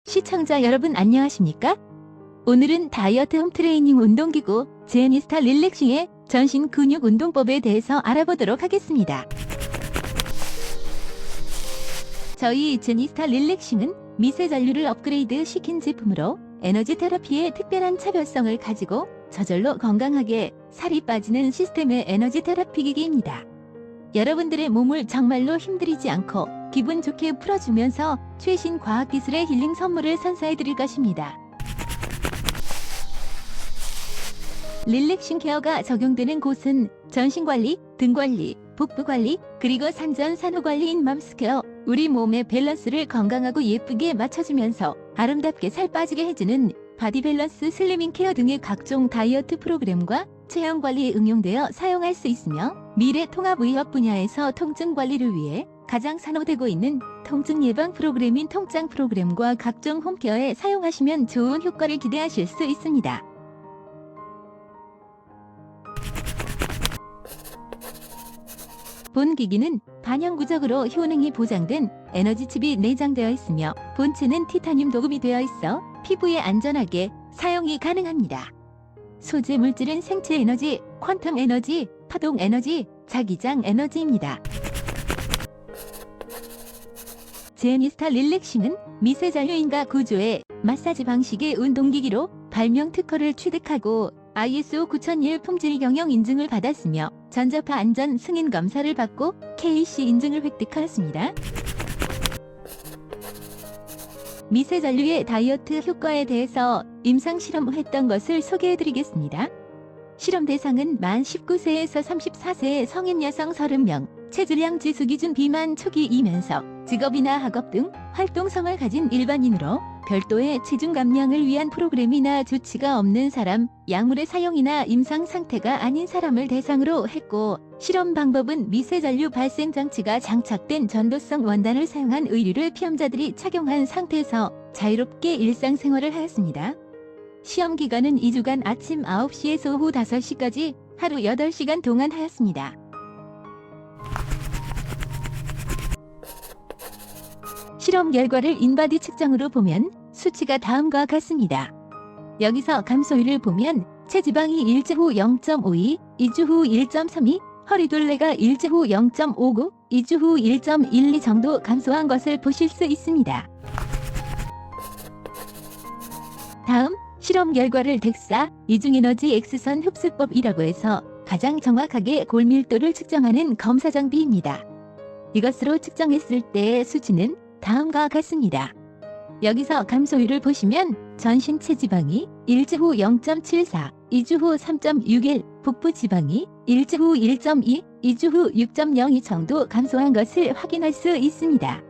시청자 여러분 안녕하십니까? 오늘은 다이어트 홈트레이닝 운동기구 제니스타 릴렉싱의 전신 근육 운동법에 대해서 알아보도록 하겠습니다. 저희 제니스타 릴렉싱은 미세 잔류를 업그레이드 시킨 제품으로 에너지 테라피의 특별한 차별성을 가지고 저절로 건강하게 살이 빠지는 시스템의 에너지 테라피 기기입니다. 여러분들의 몸을 정말로 힘들이지 않고 기분 좋게 풀어주면서 최신 과학기술의 힐링 선물을 선사해드릴 것입니다. 릴렉싱 케어가 적용되는 곳은 전신관리, 등관리, 복부관리, 그리고 산전산후관리인 맘스케어, 우리 몸의 밸런스를 건강하고 예쁘게 맞춰주면서 아름답게 살 빠지게 해주는 바디밸런스 슬리밍 케어 등의 각종 다이어트 프로그램과 체형관리에 응용되어 사용할 수 있으며 미래 통합의학 분야에서 통증 관리를 위해 가장 선호되고 있는 통증 예방 프로그램인 통짱 프로그램과 각종 홈케어에 사용하시면 좋은 효과를 기대하실 수 있습니다. 본 기기는 반영구적으로 효능이 보장된 에너지 칩이 내장되어 있으며 본체는 티타늄 도금이 되어 있어 피부에 안전하게 사용이 가능합니다. 소재 물질은 생체 에너지, 퀀텀 에너지, 파동 에너지, 자기장 에너지입니다. 제니스타 릴렉싱은 미세 잔류인가 구조의 마사지 방식의 운동기기로 발명 특허를 취득하고 ISO 9001 품질 경영 인증을 받았으며 전자파 안전 승인 검사를 받고 KC 인증을 획득하였습니다. 미세 잔류의 다이어트 효과에 대해서 임상 실험했던 것을 소개해드리겠습니다. 실험 대상은 만 19세에서 34세의 성인 여성 30명, 체질량 지수 기준 비만 초기이면서 직업이나 학업 등 활동성을 가진 일반인으로 별도의 체중 감량을 위한 프로그램이나 조치가 없는 사람, 약물의 사용이나 임상 상태가 아닌 사람을 대상으로 했고, 실험 방법은 미세 잔류 발생 장치가 장착된 전도성 원단을 사용한 의류를 피험자들이 착용한 상태에서 자유롭게 일상생활을 하였습니다. 시험 기간은 2주간 아침 9시에서 오후 5시까지 하루 8시간 동안 하였습니다. 실험 결과를 인바디 측정으로 보면 수치가 다음과 같습니다. 여기서 감소율을 보면 체지방이 1주 후 0.52, 2주 후 1.32, 허리둘레가 1주 후 0.59, 2주 후 1.12 정도 감소한 것을 보실 수 있습니다. 다음 실험 결과를 덱사, 이중에너지 X선 흡수법이라고 해서 가장 정확하게 골밀도를 측정하는 검사 장비입니다. 이것으로 측정했을 때의 수치는 다음과 같습니다. 여기서 감소율을 보시면 전신 체지방이 1주 후 0.74, 2주 후 3.61, 복부 지방이 1주 후 1.2, 2주 후 6.02 정도 감소한 것을 확인할 수 있습니다.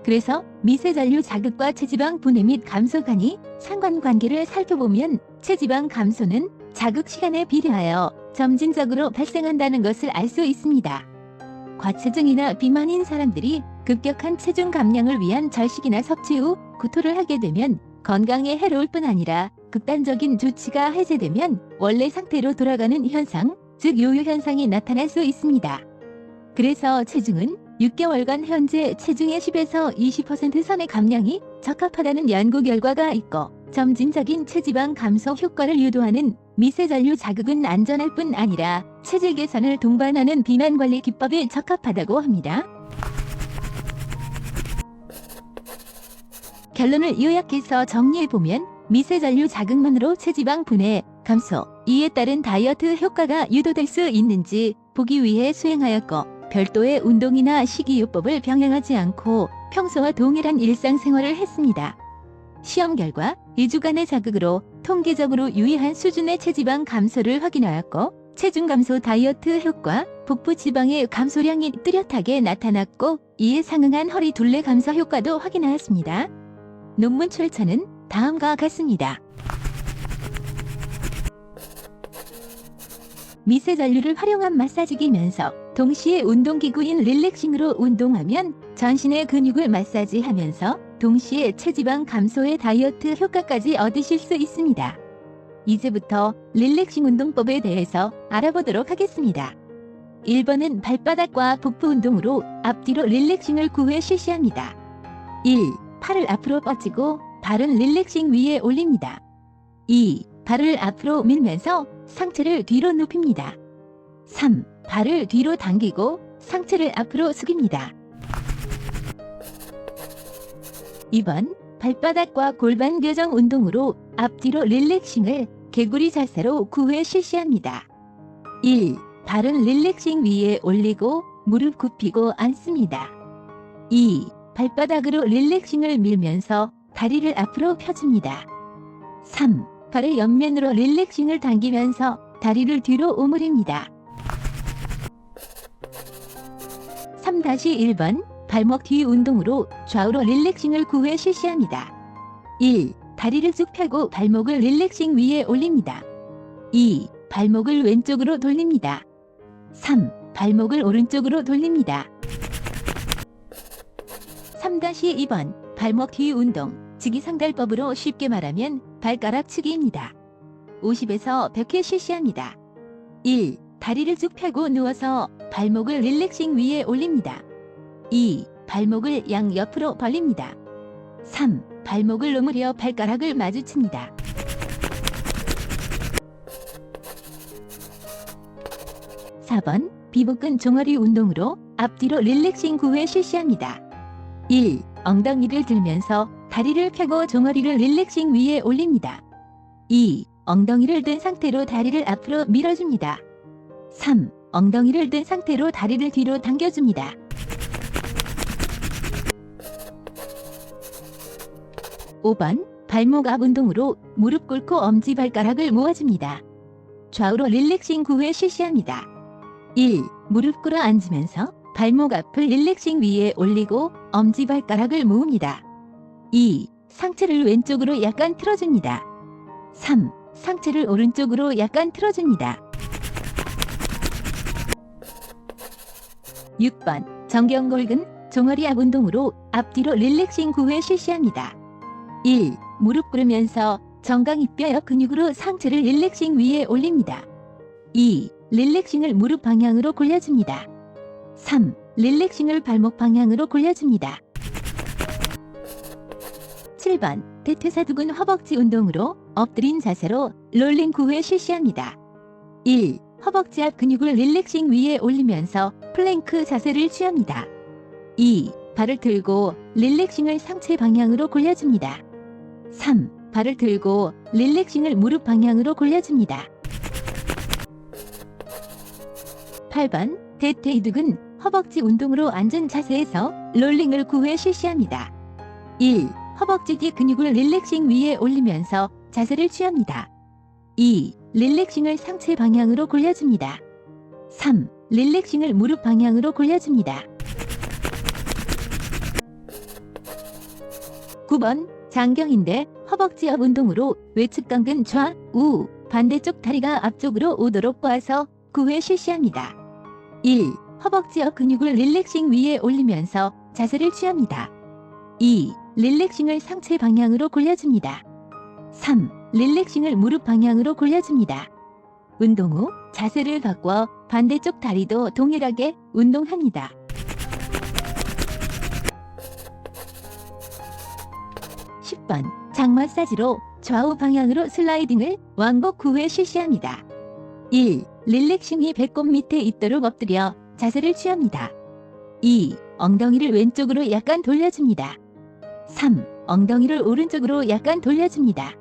그래서 미세 잔류 자극과 체지방 분해 및 감소 간이 상관관계를 살펴보면 체지방 감소는 자극 시간에 비례하여 점진적으로 발생한다는 것을 알 수 있습니다. 과체중이나 비만인 사람들이 급격한 체중 감량을 위한 절식이나 섭취 후 구토를 하게 되면 건강에 해로울 뿐 아니라 극단적인 조치가 해제되면 원래 상태로 돌아가는 현상, 즉 요요 현상이 나타날 수 있습니다. 그래서 체중은 6개월간 현재 체중의 10에서 20% 선의 감량이 적합하다는 연구 결과가 있고, 점진적인 체지방 감소 효과를 유도하는 미세 잔류 자극은 안전할 뿐 아니라 체질 개선을 동반하는 비만 관리 기법에 적합하다고 합니다. 결론을 요약해서 정리해보면 미세 잔류 자극만으로 체지방 분해, 감소, 이에 따른 다이어트 효과가 유도될 수 있는지 보기 위해 수행하였고, 별도의 운동이나 식이요법을 병행하지 않고 평소와 동일한 일상생활을 했습니다. 시험 결과 2주간의 자극으로 통계적으로 유의한 수준의 체지방 감소를 확인하였고, 체중 감소 다이어트 효과, 복부 지방의 감소량이 뚜렷하게 나타났고, 이에 상응한 허리 둘레 감소 효과도 확인하였습니다. 논문 출처는 다음과 같습니다. 미세 잔류를 활용한 마사지기면서 동시에 운동기구인 릴렉싱으로 운동하면 전신의 근육을 마사지하면서 동시에 체지방 감소의 다이어트 효과까지 얻으실 수 있습니다. 이제부터 릴렉싱 운동법에 대해서 알아보도록 하겠습니다. 1번은 발바닥과 복부 운동으로 앞뒤로 릴렉싱을 9회 실시합니다. 1. 팔을 앞으로 뻗치고 발은 릴렉싱 위에 올립니다. 2. 발을 앞으로 밀면서 상체를 뒤로 눕힙니다. 3. 발을 뒤로 당기고 상체를 앞으로 숙입니다. 2번 발바닥과 골반 교정 운동으로 앞뒤로 릴렉싱을 개구리 자세로 9회 실시합니다. 1. 발은 릴렉싱 위에 올리고 무릎 굽히고 앉습니다. 2. 발바닥으로 릴렉싱을 밀면서 다리를 앞으로 펴줍니다. 3. 발을 옆면으로 릴렉싱을 당기면서 다리를 뒤로 오므립니다. 3-1번 발목 뒤 운동으로 좌우로 릴렉싱을 9회 실시합니다. 1. 다리를 쭉 펴고 발목을 릴렉싱 위에 올립니다. 2. 발목을 왼쪽으로 돌립니다. 3. 발목을 오른쪽으로 돌립니다. 3-2번 발목 뒤 운동 직이상달법으로 쉽게 말하면 발가락 치기입니다. 50에서 100회 실시합니다. 1. 다리를 쭉 펴고 누워서 발목을 릴렉싱 위에 올립니다. 2. 발목을 양옆으로 벌립니다. 3. 발목을 오므려 발가락을 마주칩니다. 4번 비복근 종아리 운동으로 앞뒤로 릴렉싱 9회 실시합니다. 1. 엉덩이를 들면서 다리를 펴고 종아리를 릴렉싱 위에 올립니다. 2. 엉덩이를 든 상태로 다리를 앞으로 밀어줍니다. 3. 엉덩이를 든 상태로 다리를 뒤로 당겨줍니다. 5번 발목 앞 운동으로 무릎 꿇고 엄지발가락을 모아줍니다. 좌우로 릴렉싱 9회 실시합니다. 1. 무릎 꿇어 앉으면서 발목 앞을 릴렉싱 위에 올리고 엄지발가락을 모읍니다. 2. 상체를 왼쪽으로 약간 틀어줍니다. 3. 상체를 오른쪽으로 약간 틀어줍니다. 6번 정경골근 종아리 앞 운동으로 앞뒤로 릴렉싱 9회 실시합니다. 1. 무릎 꿇으면서 정강이뼈 옆 근육으로 상체를 릴렉싱 위에 올립니다. 2. 릴렉싱을 무릎 방향으로 골려줍니다. 3. 릴렉싱을 발목 방향으로 골려줍니다. 7번 대퇴사두근 허벅지 운동으로 엎드린 자세로 롤링 9회 실시합니다. 1. 허벅지 앞 근육을 릴렉싱 위에 올리면서 플랭크 자세를 취합니다. 2. 발을 들고 릴렉싱을 상체 방향으로 골려줍니다. 3. 발을 들고 릴렉싱을 무릎 방향으로 골려줍니다. 8번 대퇴이두근 허벅지 운동으로 앉은 자세에서 롤링을 9회 실시합니다. 1. 허벅지 뒤 근육을 릴렉싱 위에 올리면서 자세를 취합니다. 2. 릴렉싱을 상체 방향으로 골려줍니다. 3. 릴렉싱을 무릎 방향으로 골려줍니다. 9번 장경인대 허벅지 앞 운동으로 외측 강근 좌우 반대쪽 다리가 앞쪽으로 오도록 꽈서 9회 실시합니다. 1. 허벅지 앞 근육을 릴렉싱 위에 올리면서 자세를 취합니다. 2. 릴렉싱을 상체 방향으로 골려줍니다. 3. 릴렉싱을 무릎 방향으로 골려줍니다. 운동 후 자세를 바꿔 반대쪽 다리도 동일하게 운동합니다. 10번 장 마사지로 좌우 방향으로 슬라이딩을 왕복 9회 실시합니다. 1. 릴렉싱이 배꼽 밑에 있도록 엎드려 자세를 취합니다. 2. 엉덩이를 왼쪽으로 약간 돌려줍니다. 3. 엉덩이를 오른쪽으로 약간 돌려줍니다.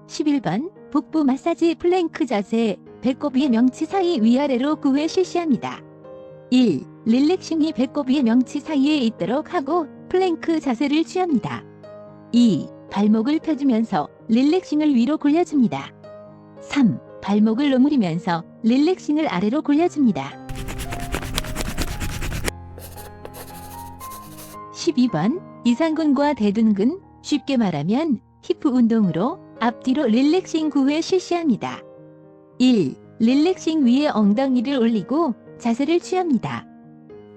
11번 복부 마사지 플랭크 자세 배꼽 위에 명치 사이 위아래로 9회 실시합니다. 1. 릴렉싱이 배꼽 위에 명치 사이에 있도록 하고 플랭크 자세를 취합니다. 2. 발목을 펴주면서 릴렉싱을 위로 골려줍니다. 3. 발목을 오므리면서 릴렉싱을 아래로 골려줍니다. 12번 이상근과 대둔근 쉽게 말하면 히프 운동으로 앞뒤로 릴렉싱 9회 실시합니다. 1. 릴렉싱 위에 엉덩이를 올리고 자세를 취합니다.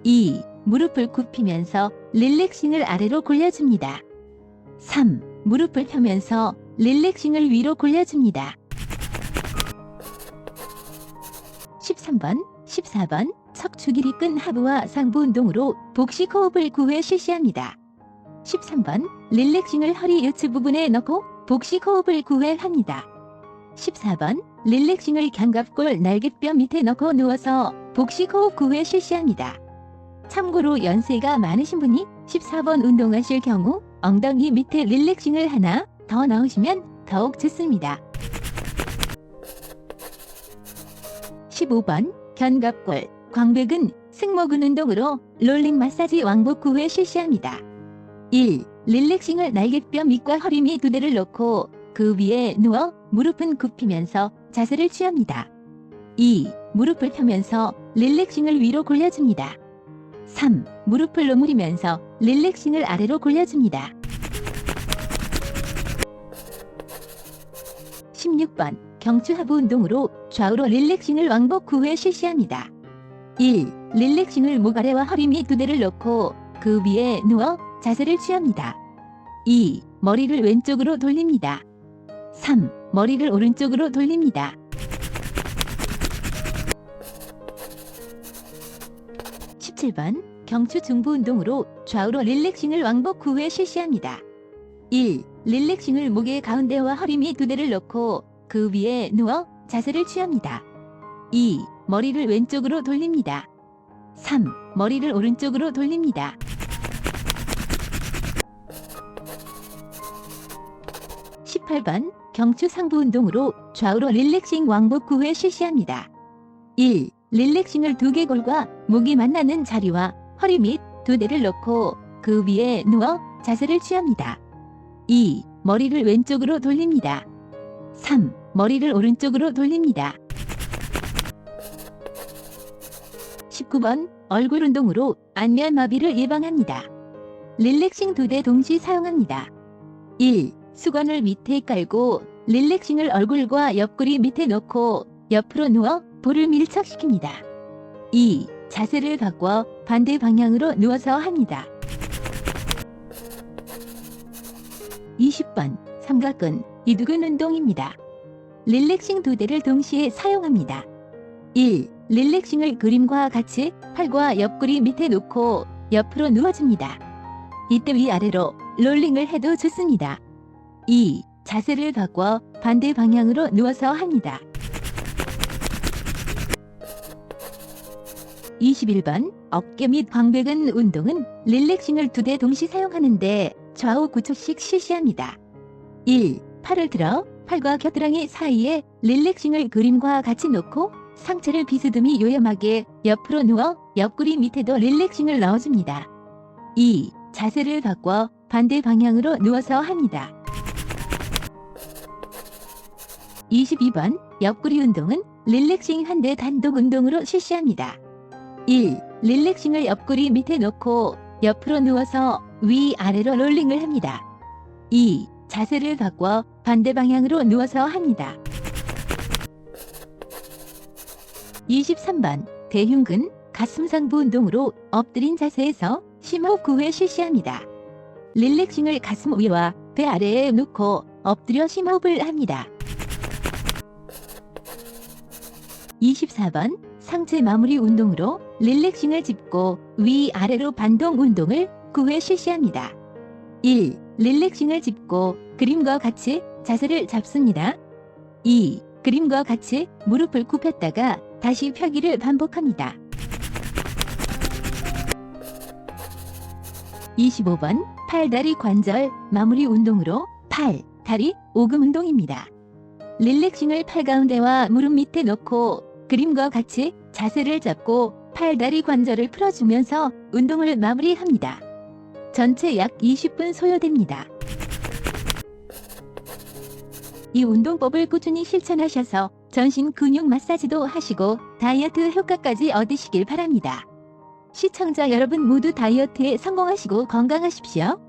2. 무릎을 굽히면서 릴렉싱을 아래로 골려줍니다. 3. 무릎을 펴면서 릴렉싱을 위로 골려줍니다. 13번, 14번 척추 길이 끈 하부와 상부 운동으로 복식 호흡을 9회 실시합니다. 13번 릴렉싱을 허리 요추 부분에 넣고 복식 호흡을 9회 합니다. 14번 릴렉싱을 견갑골 날개뼈 밑에 넣고 누워서 복식 호흡 9회 실시합니다. 참고로 연세가 많으신 분이 14번 운동하실 경우 엉덩이 밑에 릴렉싱을 하나 더 넣으시면 더욱 좋습니다. 15번 견갑골, 광배근, 승모근 운동으로 롤링 마사지 왕복 9회 실시합니다. 1. 릴렉싱을 날개뼈 밑과 허리 밑 두 대를 놓고 그 위에 누워 무릎은 굽히면서 자세를 취합니다. 2. 무릎을 펴면서 릴렉싱을 위로 골려줍니다. 3. 무릎을 오므리면서 릴렉싱을 아래로 골려줍니다. 16번 경추 하부 운동으로 좌우로 릴렉싱을 왕복 9회 실시합니다. 1. 릴렉싱을 목 아래와 허리 밑 두 대를 놓고 그 위에 누워 자세를 취합니다. 2. 머리를 왼쪽으로 돌립니다. 3. 머리를 오른쪽으로 돌립니다. 17번 경추 중부 운동으로 좌우로 릴렉싱을 왕복 9회 실시합니다. 1. 릴렉싱을 목의 가운데와 허리 밑 두 대를 놓고 그 위에 누워 자세를 취합니다. 2. 머리를 왼쪽으로 돌립니다. 3. 머리를 오른쪽으로 돌립니다. 18번 경추 상부 운동으로 좌우로 릴렉싱 왕복 9회 실시합니다. 1. 릴렉싱을 두개골과 목이 만나는 자리와 허리 밑 두 대를 놓고 그 위에 누워 자세를 취합니다. 2. 머리를 왼쪽으로 돌립니다. 3. 머리를 오른쪽으로 돌립니다. 19번 얼굴 운동으로 안면 마비를 예방합니다. 릴렉싱 두 대 동시 사용합니다. 1. 수건을 밑에 깔고 릴렉싱을 얼굴과 옆구리 밑에 놓고 옆으로 누워 볼을 밀착시킵니다. 2. 자세를 바꿔 반대 방향으로 누워서 합니다. 20번 삼각근, 이두근 운동입니다. 릴렉싱 두 대를 동시에 사용합니다. 1. 릴렉싱을 그림과 같이 팔과 옆구리 밑에 놓고 옆으로 누워줍니다. 이때 위아래로 롤링을 해도 좋습니다. 2. 자세를 바꿔 반대 방향으로 누워서 합니다. 21번 어깨 및 광배근 운동은 릴렉싱을 두 대 동시 사용하는데 좌우 9초씩 실시합니다. 1. 팔을 들어 팔과 겨드랑이 사이에 릴렉싱을 그림과 같이 놓고 상체를 비스듬히 요염하게 옆으로 누워 옆구리 밑에도 릴렉싱을 넣어줍니다. 2. 자세를 바꿔 반대 방향으로 누워서 합니다. 22번 옆구리 운동은 릴렉싱 한 대 단독 운동으로 실시합니다. 1. 릴렉싱을 옆구리 밑에 놓고 옆으로 누워서 위아래로 롤링을 합니다. 2. 자세를 바꿔 반대 방향으로 누워서 합니다. 23번 대흉근, 가슴 상부 운동으로 엎드린 자세에서 심호흡 9회 실시합니다. 릴렉싱을 가슴 위와 배 아래에 놓고 엎드려 심호흡을 합니다. 24번 상체 마무리 운동으로 릴렉싱을 짚고 위아래로 반동 운동을 9회 실시합니다. 1. 릴렉싱을 짚고 그림과 같이 자세를 잡습니다. 2. 그림과 같이 무릎을 굽혔다가 다시 펴기를 반복합니다. 25번 팔다리 관절 마무리 운동으로 팔, 다리, 오금 운동입니다. 릴렉싱을 팔 가운데와 무릎 밑에 놓고 그림과 같이 자세를 잡고 팔다리 관절을 풀어주면서 운동을 마무리합니다. 전체 약 20분 소요됩니다. 이 운동법을 꾸준히 실천하셔서 전신 근육 마사지도 하시고 다이어트 효과까지 얻으시길 바랍니다. 시청자 여러분 모두 다이어트에 성공하시고 건강하십시오.